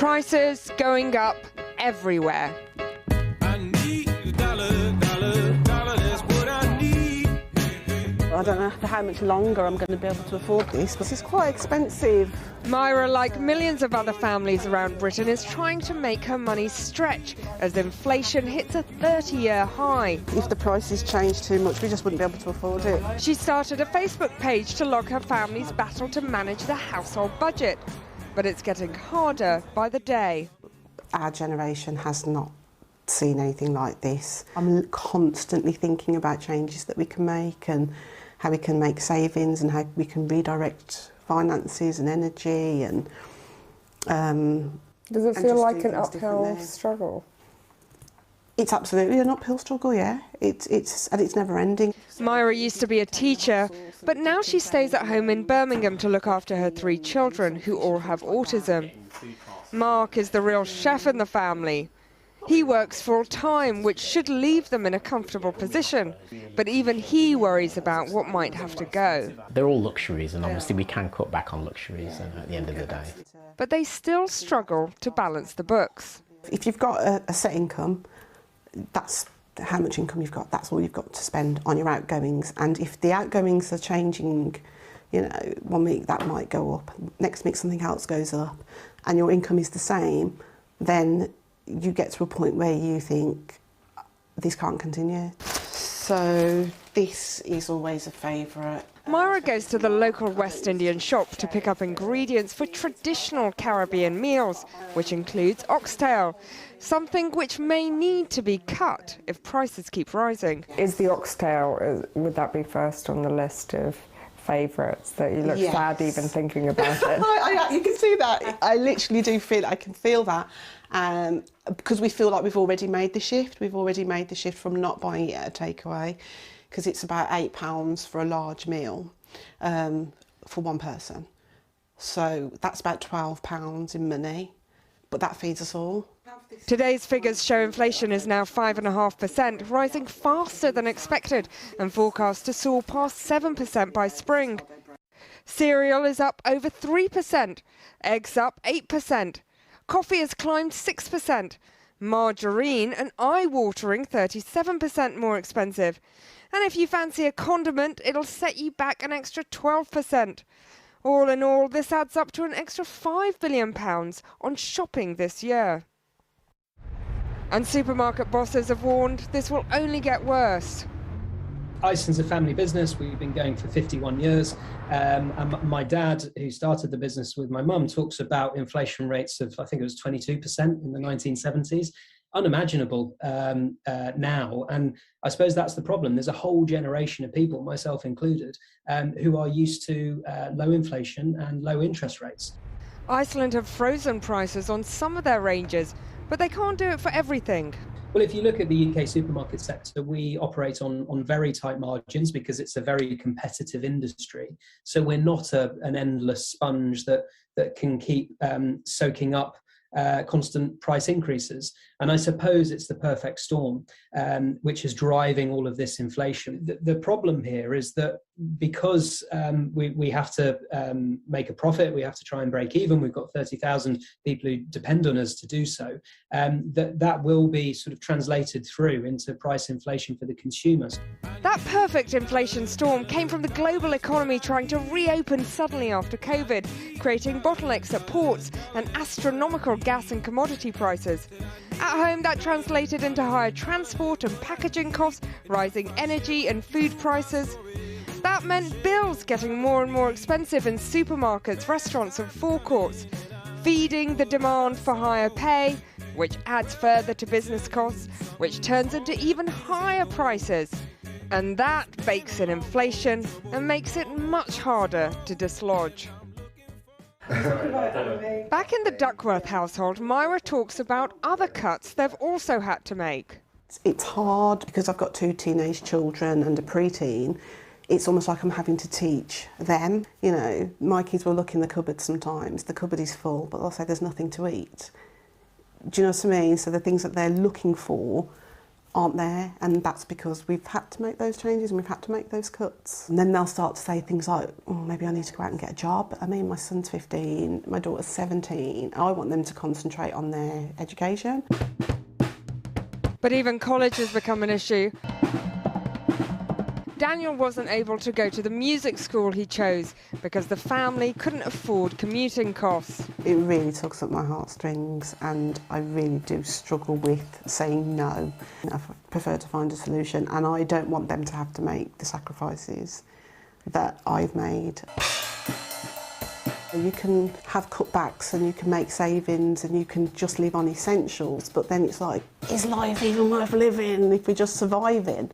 Prices going up everywhere. I don't know for how much longer I'm going to be able to afford this, but it's quite expensive. Myra, like millions of other families around Britain, is trying to make her money stretch as inflation hits a 30-year high. If the prices change too much, we just wouldn't be able to afford it. She started a Facebook page to log her family's battle to manage the household budget, but it's getting harder by the day. Our generation has not seen anything like this. I'm constantly thinking about changes that we can make and how we can make savings and how we can redirect finances and energy and does it feel like an uphill struggle? It's absolutely an uphill struggle, yeah. It's never ending. Myra used to be a teacher, but now she stays at home in Birmingham to look after her 3 children who all have autism. Mark is the real chef in the family. He works full-time, which should leave them in a comfortable position. But even he worries about what might have to go. They're all luxuries, and obviously we can cut back on luxuries at the end of the day. But they still struggle to balance the books. If you've got a set income, that's how much income you've got. That's all you've got to spend on your outgoings. And if the outgoings are changing, you know, one week that might go up, next week something else goes up, and your income is the same, then you get to a point where you think, this can't continue. So this is always a favourite. Myra goes to the local West Indian shop to pick up ingredients for traditional Caribbean meals, which includes oxtail, something which may need to be cut if prices keep rising. Is the oxtail, would that be first on the list of favourites that you look sad even thinking about it? You can see that. I literally do feel, I can feel that. Because we feel like we've already made the shift. We've already made the shift from not buying it at a takeaway, because it's about £8 for a large meal for one person. So that's about £12 in money, but that feeds us all. Today's figures show inflation is now 5.5%, rising faster than expected and forecast to soar past 7% by spring. Cereal is up over 3%, eggs up 8%. Coffee has climbed 6%, margarine an eye-watering 37% more expensive. And if you fancy a condiment, it'll set you back an extra 12%. All in all, this adds up to an extra £5 billion on shopping this year. And supermarket bosses have warned this will only get worse. Ison's a family business. We've been going for 51 years. And my dad, who started the business with my mum, talks about inflation rates of, I think it was 22% in the 1970s. Unimaginable now. And I suppose that's the problem. There's a whole generation of people, myself included, who are used to low inflation and low interest rates. Iceland have frozen prices on some of their ranges, but they can't do it for everything. Well, if you look at the UK supermarket sector, we operate on very tight margins because it's a very competitive industry. So we're not an endless sponge that can keep soaking up constant price increases. And I suppose it's the perfect storm, which is driving all of this inflation. The problem here is that because we have to make a profit, we have to try and break even. We've got 30,000 people who depend on us to do so. That will be sort of translated through into price inflation for the consumers. That perfect inflation storm came from the global economy trying to reopen suddenly after COVID, creating bottlenecks at ports and astronomical gas and commodity prices. At home, that translated into higher transport and packaging costs, rising energy and food prices. That meant bills getting more and more expensive in supermarkets, restaurants and forecourts, feeding the demand for higher pay, which adds further to business costs, which turns into even higher prices. And that bakes in inflation and makes it much harder to dislodge. Back in the Duckworth household, Myra talks about other cuts they've also had to make. It's hard because I've got 2 teenage children and a preteen. It's almost like I'm having to teach them. You know, my kids will look in the cupboard sometimes. The cupboard is full, but they'll say there's nothing to eat. Do you know what I mean? So the things that they're looking for aren't there, and that's because we've had to make those changes and we've had to make those cuts. And then they'll start to say things like, oh, maybe I need to go out and get a job. I mean, my son's 15, my daughter's 17. I want them to concentrate on their education. But even college has become an issue. Daniel wasn't able to go to the music school he chose because the family couldn't afford commuting costs. It really tugs at my heartstrings, and I really do struggle with saying no. I prefer to find a solution, and I don't want them to have to make the sacrifices that I've made. You can have cutbacks and you can make savings and you can just live on essentials, but then it's like, is life even worth living if we're just surviving?